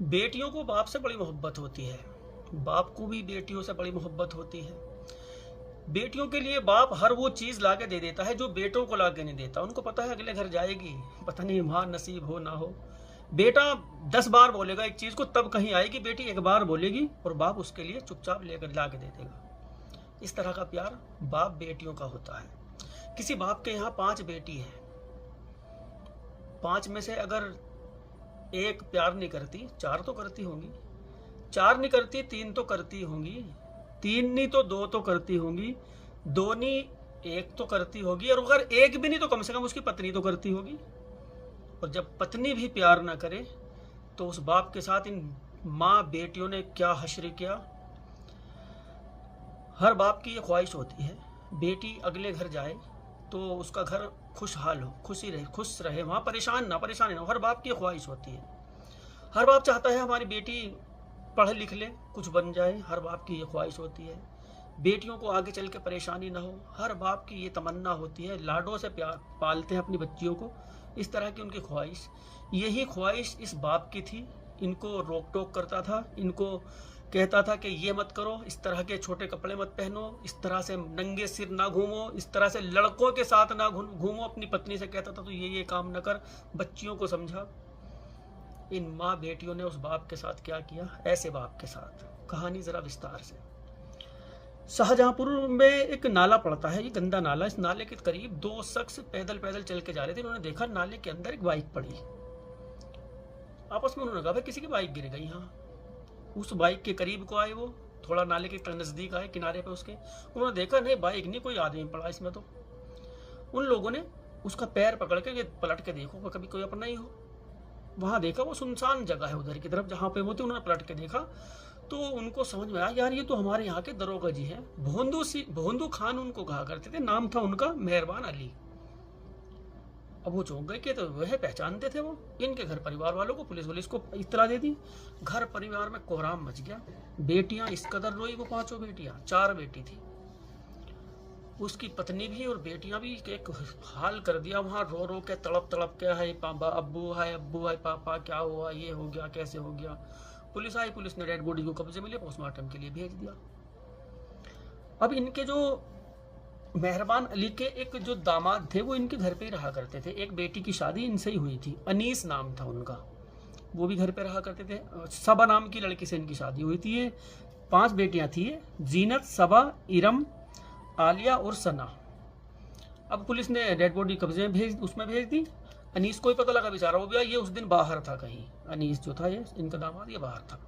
बेटियों को बाप से बड़ी मोहब्बत होती है, बाप को भी बेटियों से बड़ी मोहब्बत होती है। बेटियों के लिए बाप हर वो चीज़ ला के दे देता है जो बेटों को ला के नहीं देता। उनको पता है अगले घर जाएगी, पता नहीं वहाँ नसीब हो ना हो। बेटा 10 बार बोलेगा एक चीज़ को, तब कहीं आएगी, बेटी एक बार बोलेगी और बाप उसके लिए चुपचाप लेकर ला के दे देगा। इस तरह का प्यार बाप बेटियों का होता है। किसी बाप के यहाँ 5 बेटी हैं, 5 में से अगर एक प्यार नहीं करती, 4 तो करती होंगी, 4 नहीं करती 3 तो करती होंगी, 3 नहीं तो 2 तो करती होंगी, 2 नहीं 1 तो करती होगी, और अगर एक भी नहीं तो कम से कम उसकी पत्नी तो करती होगी। और जब पत्नी भी प्यार ना करे तो उस बाप के साथ इन माँ बेटियों ने क्या हश्र किया। हर बाप की ये ख्वाहिश होती है बेटी अगले घर जाए तो उसका घर खुशहाल हो, खुशी रहे, खुश रहे, वहाँ परेशान ना हो। हर बाप की ख्वाहिश होती है। हर बाप चाहता है हमारी बेटी पढ़ लिख ले, कुछ बन जाए। हर बाप की ये ख्वाहिश होती है बेटियों को आगे चल के परेशानी ना हो। हर बाप की ये तमन्ना होती है, लाडों से प्यार पालते हैं अपनी बच्चियों को। इस तरह की उनकी ख्वाहिश, यही ख्वाहिश इस बाप की थी। इनको रोक टोक करता था, इनको कहता था कि ये मत करो, इस तरह के छोटे कपड़े मत पहनो, इस तरह से नंगे सिर ना घूमो, इस तरह से लड़कों के साथ ना घूमो। अपनी पत्नी से कहता था तो ये काम ना कर, बच्चियों को समझा। इन माँ बेटियों ने उस बाप के साथ क्या किया, ऐसे बाप के साथ। कहानी जरा विस्तार से। शाहजहांपुर में एक नाला पड़ता है, ये गंदा नाला। इस नाले के करीब 2 शख्स पैदल पैदल चल के जा रहे थे। उन्होंने देखा नाले के अंदर एक बाइक पड़ी। आपस में उन्होंने कहा भाई किसी की बाइक गिर गई यहाँ। उस बाइक के करीब को आए, वो थोड़ा नाले के नजदीक आए, किनारे पे उसके। उन्होंने देखा नहीं बाइक नहीं, कोई आदमी पड़ा इसमें। तो उन लोगों ने उसका पैर पकड़ के पलट के देखो कभी कोई अपना ही हो। वहां देखा वो सुनसान जगह है उधर की तरफ जहां पे वो थे। उन्होंने पलट के देखा तो उनको समझ में आया यार ये तो हमारे यहाँ के दरोगा जी हैं, भोंदू खान उनको कहा करते थे, नाम था उनका मेहरबान अली। अब वो चौंक गए कि तो वह पहचानते थे वो। इनके घर परिवार वालों को, पुलिस को इत्तला दे दी। घर परिवार में कोहराम मच गया। बेटियां इस कदर रोई, वो 5 बेटियां, 4 बेटी थी, उसकी पत्नी भी और बेटियां भी एक हाल कर दिया। वहां रो रो के तड़प के, हाय पापा, अब्बू हाय पापा, क्या हुआ, ये हो गया, कैसे हो गया। पुलिस आई, पुलिस ने डेड बॉडी को कब्जे में लिया, पोस्टमार्टम के लिए भेज दिया। अब इनके जो मेहरबान अली के एक जो दामाद थे वो इनके घर पे ही रहा करते थे। एक बेटी की शादी इनसे ही हुई थी, अनीस नाम था उनका, वो भी घर पे रहा करते थे। सबा नाम की लड़की से इनकी शादी हुई थी। ये 5 बेटियां थी, जीनत, सबा, इरम, आलिया और सना। अब पुलिस ने डेड बॉडी कब्जे में उसमें भेज दी। अनीस को ही पता लगा बेचारा, वो भी ये उस दिन बाहर था कहीं। अनीस जो था ये इनका दामाद, ये बाहर था।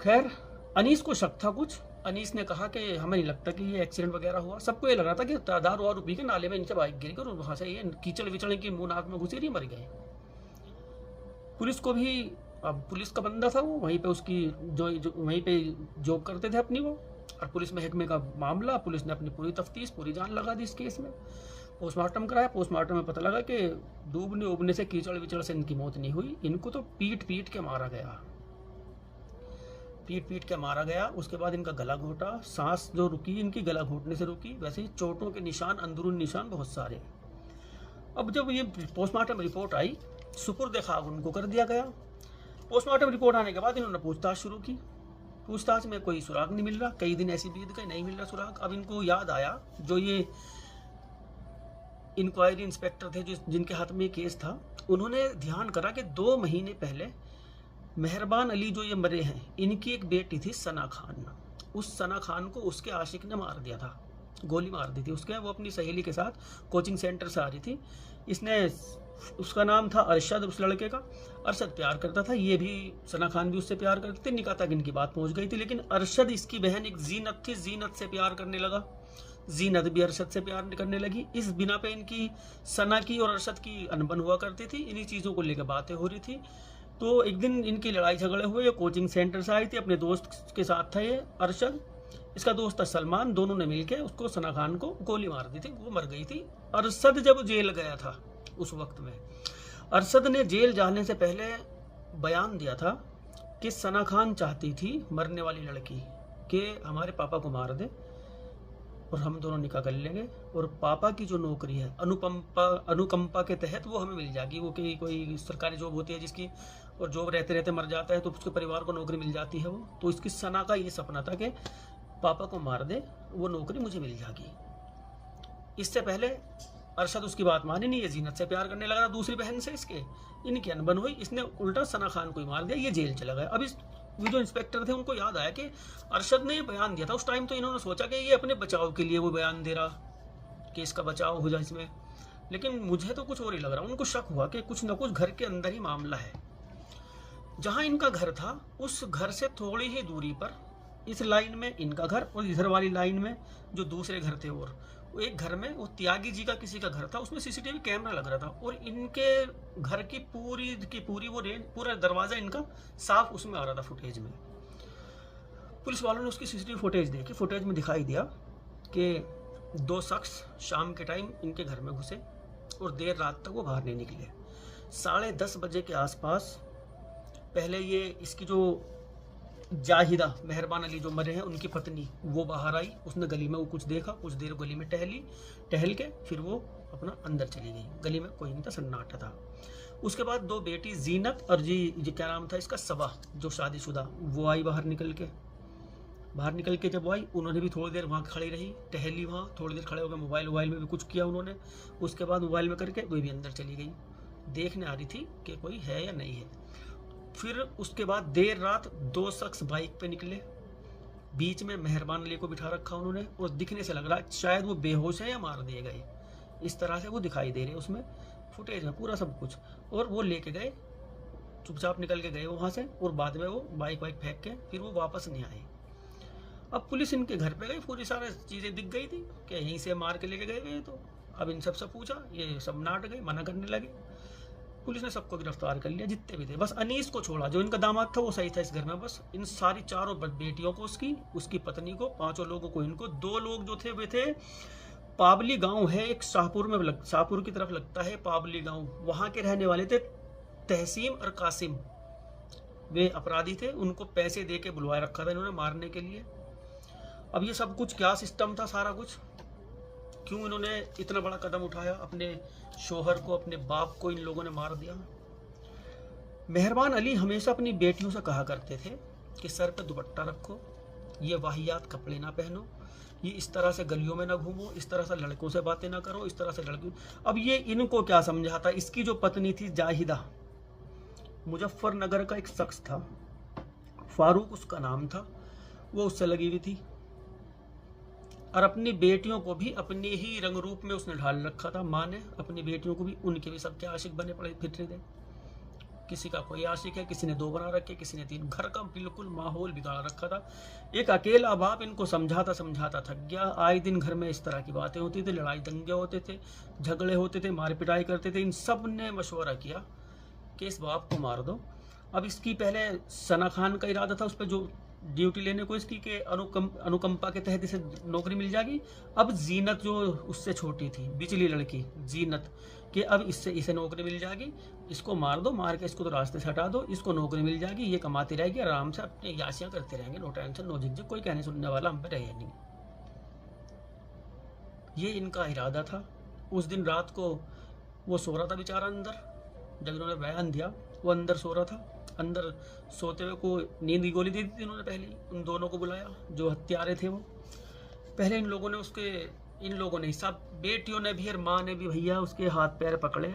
खैर अनीस को शक था कुछ। अनीस ने कहा कि हमें नहीं लगता कि ये एक्सीडेंट वगैरह हुआ। सबको ये लग रहा था कि दारू वारू पी के नाले में इनसे बाइक गिर गई और वहां से ये कीचड़ विचड़ की मुंह नाक में घुसी रही, मर गए। पुलिस को भी, अब पुलिस का बंदा था वो, वहीं पे उसकी जो वहीं पे जॉब करते थे अपनी वो। और पुलिस महकमे का मामला, पुलिस ने अपनी पूरी तफ्तीश, पूरी जान लगा दी इस केस में। पोस्टमार्टम कराया। पोस्टमार्टम में पता लगा कि डूबने उबने से, कीचड़ विचड़ से इनकी मौत नहीं हुई। इनको तो पीट पीट के मारा गया, पीट पीट के मारा गया। उसके बाद इनका गला घोटा, सांस जो रुकी इनकी गला घोटने से रुकी। वैसे ही चोटों के निशान, अंदरून निशान बहुत सारे। अब जब ये पोस्टमार्टम रिपोर्ट आई, सुपुर्द खाक उनको कर दिया गया। पोस्टमार्टम रिपोर्ट आने के बाद इन्होंने पूछताछ शुरू की। पूछताछ में कोई सुराग नहीं मिल रहा, कई दिन ऐसी बीत गए, नहीं मिल रहा सुराग। अब इनको याद आया, जो ये इंक्वायरी इंस्पेक्टर थे जिनके हाथ में केस था, उन्होंने ध्यान करा कि 2 महीने पहले मेहरबान अली जो ये मरे हैं, इनकी एक बेटी थी सना खान। उस सना खान को उसके आशिक ने मार दिया था, गोली मार दी थी उसके। वो अपनी सहेली के साथ कोचिंग सेंटर से आ रही थी। इसने, उसका नाम था अरशद, उस लड़के का। अरशद प्यार करता था, ये भी, सना खान भी उससे प्यार करते थे। निकाह तक इनकी बात पहुंच गई थी। लेकिन अरशद, इसकी बहन एक जीनत थी, जीनत से प्यार करने लगा। जीनत भी अरशद से प्यार करने लगी। इस बिना पे इनकी सना की और अरशद की अनबन हुआ करती थी। इन्हीं चीज़ों को लेकर बातें हो रही थी। तो एक दिन इनकी लड़ाई झगड़े हुए। ये कोचिंग सेंटर से आई थी, अपने दोस्त के साथ था ये अरशद, इसका दोस्त था सलमान। दोनों ने मिलकर उसको, सना खान को गोली मार दी थी, वो मर गई थी। अरशद जब जेल गया था उस वक्त में, अरशद ने जेल जाने से पहले बयान दिया था कि सना खान चाहती थी, मरने वाली लड़की, कि हमारे पापा को मार दे और हम दोनों निकाह कर लेंगे, और पापा की जो नौकरी है अनुकंपा के तहत वो हमें मिल जाएगी। वो कोई सरकारी जॉब होती है जिसकी और जॉब रहते रहते मर जाता है तो उसके परिवार को नौकरी मिल जाती है वो। तो इसकी सना का ये सपना था कि पापा को मार दे, वो नौकरी मुझे मिल जाएगी। इससे पहले अरशद उसकी बात मानी नहीं, ये जीनत से प्यार करने लगा दूसरी बहन से इसके, इनकी अनबन हुई, इसने उल्टा सना खान को ही मार दिया, ये जेल चला गया। अब इस जो इंस्पेक्टर थे उनको याद आया कि अरशद ने ये बयान दिया था उस टाइम, तो इन्होंने सोचा कि ये अपने बचाव के लिए वो बयान दे रहा कि इसका बचाव हो जाए इसमें, लेकिन मुझे तो कुछ और ही लग रहा। उनको शक हुआ कि कुछ ना कुछ घर के अंदर ही मामला है। जहां इनका घर था उस घर से थोड़ी ही दूरी पर इस लाइन में इनका घर और इधर वाली लाइन में जो दूसरे घर थे, और एक घर में वो त्यागी जी का किसी का घर था, उसमें सीसीटीवी कैमरा लग रहा था और इनके घर की पूरी वो रेंज, पूरा दरवाजा इनका साफ उसमें आ रहा था फुटेज में। पुलिस वालों ने उसकी सीसीटीवी फुटेज देखी, फुटेज में दिखाई दिया कि 2 शख्स शाम के टाइम इनके घर में घुसे और देर रात तक वो बाहर नहीं निकले। 10:30 बजे के आसपास पहले ये इसकी जो जाहिदा मेहरबान अली जो मरे हैं उनकी पत्नी वो बाहर आई, उसने गली में वो कुछ देखा, कुछ देर गली में टहल के फिर वो अपना अंदर चली गई। गली में कोई नहीं था, सन्नाटा था। उसके बाद 2 बेटी जीनत और जी क्या नाम था इसका, सबा जो शादीशुदा, वो आई बाहर निकल के जब वो आई उन्होंने भी थोड़ी देर वहाँ खड़ी रही, टहली वहाँ थोड़ी देर खड़े हो गए, मोबाइल में भी कुछ किया उन्होंने। उसके बाद मोबाइल में करके कोई भी अंदर चली गई, देखने आ रही थी कि कोई है या नहीं है। फिर उसके बाद देर रात 2 शख्स बाइक पे निकले, बीच में मेहरबान अली को बिठा रखा उन्होंने और दिखने से लग रहा है शायद वो बेहोश है या मार दिए गए, इस तरह से वो दिखाई दे रहे उसमें फुटेज में पूरा सब कुछ। और वो लेके गए, चुपचाप निकल के गए वहाँ से और बाद में वो बाइक फेंक के फिर वो वापस नहीं आए। अब पुलिस इनके घर पे गई, पूरी सारी चीज़ें दिख गई थी कि यहीं से मार के लेके गए। तो अब इन सबसे पूछा, ये सब नाट गए, मना करने लगे। पुलिस ने सबको गिरफ्तार कर लिया जितने भी थे, बस अनीस को छोड़ा जो इनका दामाद था वो सही था इस घर में। बस इन सारी 4 बेटियों को, उसकी पत्नी को, 5 लोगों को, इनको 2 लोग जो थे वे थे पाबली गांव है एक शाहपुर की तरफ लगता है पाबली गांव, वहां के रहने वाले थे तहसीम और कासिम। वे अपराधी थे, उनको पैसे दे के बुलवाए रखा था इन्होंने मारने के लिए। अब ये सब कुछ क्या सिस्टम था, सारा कुछ क्यों इन्होंने इतना बड़ा कदम उठाया, अपने शोहर को, अपने बाप को इन लोगों ने मार दिया। मेहरबान अली हमेशा अपनी बेटियों से कहा करते थे कि सर पे दुपट्टा रखो, ये वाहियात कपड़े ना पहनो, ये इस तरह से गलियों में ना घूमो, इस तरह से लड़कों से बातें ना करो, इस तरह से लड़कियों। अब ये इनको क्या समझाता, इसकी जो पत्नी थी जाहिदा, मुजफ्फरनगर का एक शख्स था, फारूक उसका नाम था, वो उससे लगी हुई थी और अपनी बेटियों को भी अपने ही रंग रूप में उसने ढाल रखा था। माँ ने अपनी बेटियों को भी, उनके भी सबके आशिक बने पड़े फिर थे। किसी का कोई आशिक है, किसी ने 2 बना रखे, किसी ने 3। घर का बिल्कुल माहौल बिगाड़ रखा था। एक अकेला बाप इनको समझाता थक गया। आए दिन घर में इस तरह की बातें होती थी, लड़ाई दंगे होते थे, झगड़े होते थे, मार पिटाई करते थे। इन सब ने मशवरा किया कि इस बाप को मार दो। अब इसकी पहले सना खान का इरादा था उस पर जो ड्यूटी लेने को इसकी के अनुकंपा के तहत इसे नौकरी मिल जाएगी। अब जीनत जो उससे छोटी थी, बिचली लड़की जीनत, कि अब इसे नौकरी मिल जाएगी, इसको मार दो, मार के इसको तो रास्ते से हटा दो, इसको नौकरी मिल जाएगी, ये कमाती रहेगी, आराम से अपने याशियां करते रहेंगे, नो टेंशन नो झिझक, कोई कहने सुनने वाला हम पे रहे नहीं। ये इनका इरादा था। उस दिन रात को वो सो रहा था बेचारा अंदर, जब इन्होंने बयान दिया वो अंदर सो रहा था। अंदर सोते हुए को नींद की गोली दे दी थी इन्होंने। पहले उन दोनों को बुलाया जो हत्यारे थे वो। पहले इन लोगों ने सब बेटियों ने भी और माँ ने भी भैया उसके हाथ पैर पकड़े।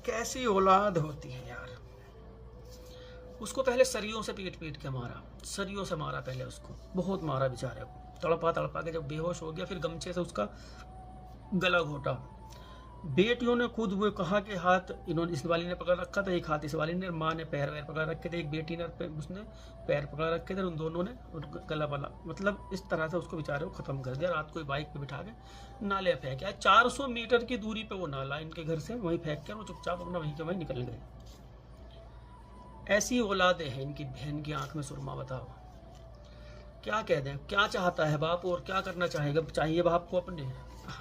कैसी औलाद होती है यार। उसको पहले सरियों से पीट के मारा, सरियों से मारा पहले उसको, बहुत मारा बेचारे को, तड़पा के जब बेहोश हो गया फिर गमछे से उसका गला घोटा। बेटियों ने खुद वो कहा कि हाथ इन्होंने, इस वाली ने पकड़ रखा था, एक हाथ इस वाली ने, माँ ने पैर पकड़ रखे थे, एक बेटी ने उसने पैर पकड़ रखे थे, उन दोनों ने गला बला, मतलब इस तरह से उसको बेचारे को खत्म कर दिया। रात को बाइक पे बिठा के नाले फेंक आया। 400 मीटर की दूरी पे वो नाला इनके घर से, वहीं फेंक के वो चुपचाप अपना वहीं के वहीं निकल गए। ऐसी औलादें हैं इनकी। बहन की आंख में सुरमा, बताओ क्या कह दें। क्या चाहता है बाप और क्या करना चाहिए बाप को, अपने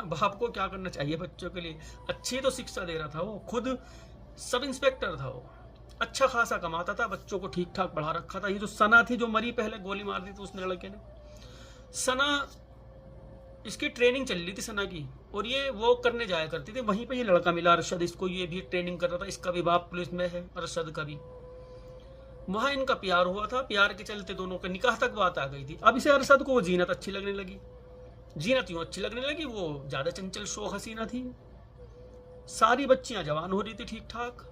बाप को क्या करना चाहिए बच्चों के लिए। अच्छी तो शिक्षा दे रहा था वो, खुद सब इंस्पेक्टर था वो, अच्छा खासा कमाता था, बच्चों को ठीक ठाक पढ़ा रखा था। ये जो सना थी जो मरी पहले, गोली मार दी थी उसने लड़के ने। सना इसकी ट्रेनिंग चल रही थी सना की, और ये वो करने जाया करती थी। वहीं पे ये लड़का मिला अरशद, इसको, ये भी ट्रेनिंग कर रहा था। इसका भी बाप पुलिस में है, अरशद का भी। वहां इनका प्यार हुआ था, प्यार के चलते दोनों का निकाह तक बात आ गई थी। अब इसे अरशद को वो जीनत अच्छी लगने लगी। जीनत यूं अच्छी लगने लगी, वो ज्यादा चंचल शौक हसीना थी। सारी बच्चियां जवान हो रही थी ठीक ठाक।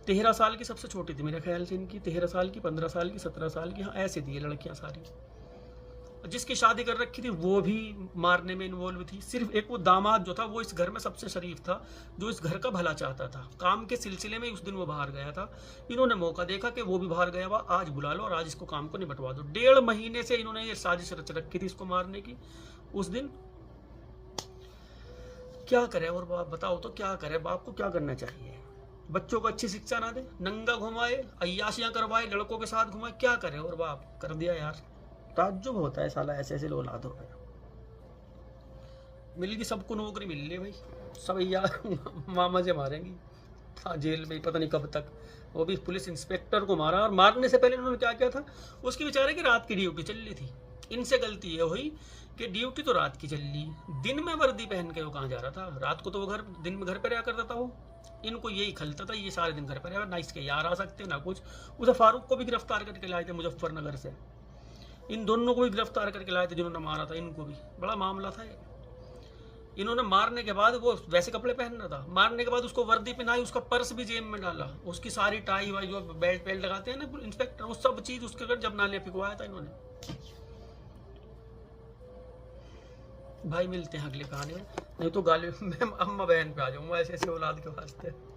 13 साल की सबसे छोटी थी मेरे ख्याल से इनकी, 13 साल की, 15 साल की, 17 साल की, हाँ ऐसे थी ये लड़कियां सारी। जिसकी शादी कर रखी थी वो भी मारने में इन्वॉल्व थी। सिर्फ एक वो दामाद जो था वो इस घर में सबसे शरीफ था, जो इस घर का भला चाहता था। काम के सिलसिले में उस दिन वो बाहर गया था। इन्होंने मौका देखा कि वो भी बाहर गया हुआ, आज बुला लो और आज इसको काम को निपटवा दो। 1.5 महीने से इन्होंने ये साजिश रच रखी थी इसको मारने की। उस दिन क्या करे और बाप, बताओ तो क्या करे, बाप को क्या करना चाहिए? बच्चों को अच्छी शिक्षा ना दे, नंगा घुमाए, अय्याशियां करवाए, लड़कों के साथ घुमाए, क्या करे और बाप? कर दिया यार। ताज्जुब होता है साला, ऐसे ऐसे औलाद हो गए। मिल गई सबको नौकरी, मिल ली भाई, सब यार मामा से मारेंगी। था जेल में पता नहीं कब तक। वो भी पुलिस इंस्पेक्टर को मारा, और मारने से पहले उन्होंने क्या किया था, उसकी बेचारे की रात की ड्यूटी चल रही थी। इनसे गलती ये हुई कि ड्यूटी तो रात की चल ली, दिन में वर्दी पहन के वो कहाँ जा रहा था? रात को तो वो दिन में घर पे रहा करता था वो। इनको यही खलता था, ये सारे दिन घर पे रहा, ना इसके यार आ सकते ना कुछ। उसे फारूक को भी गिरफ्तार करके लाए थे मुजफ्फरनगर से। इन दोनों को भी गिरफ्तार करके लाए थे जिन्होंने मारा था इनको भी। बड़ा मामला था ये। इन्होंने मारने के बाद, वो वैसे कपड़े पहनना था, मारने के बाद उसको वर्दी पहनाई, उसका पर्स भी जेब में डाला, उसकी सारी टाई वाई जो बेल्ट बेल्ट लगाते हैं ना इंस्पेक्टर, वो सब चीज उसके घर जब नाले फिकवाया था इन्होंने। भाई मिलते हैं अगले कहानी में, नहीं तो गाली मैं अम्मा बहन पे आ जाऊंगा ऐसे ऐसे औलाद के वास्ते।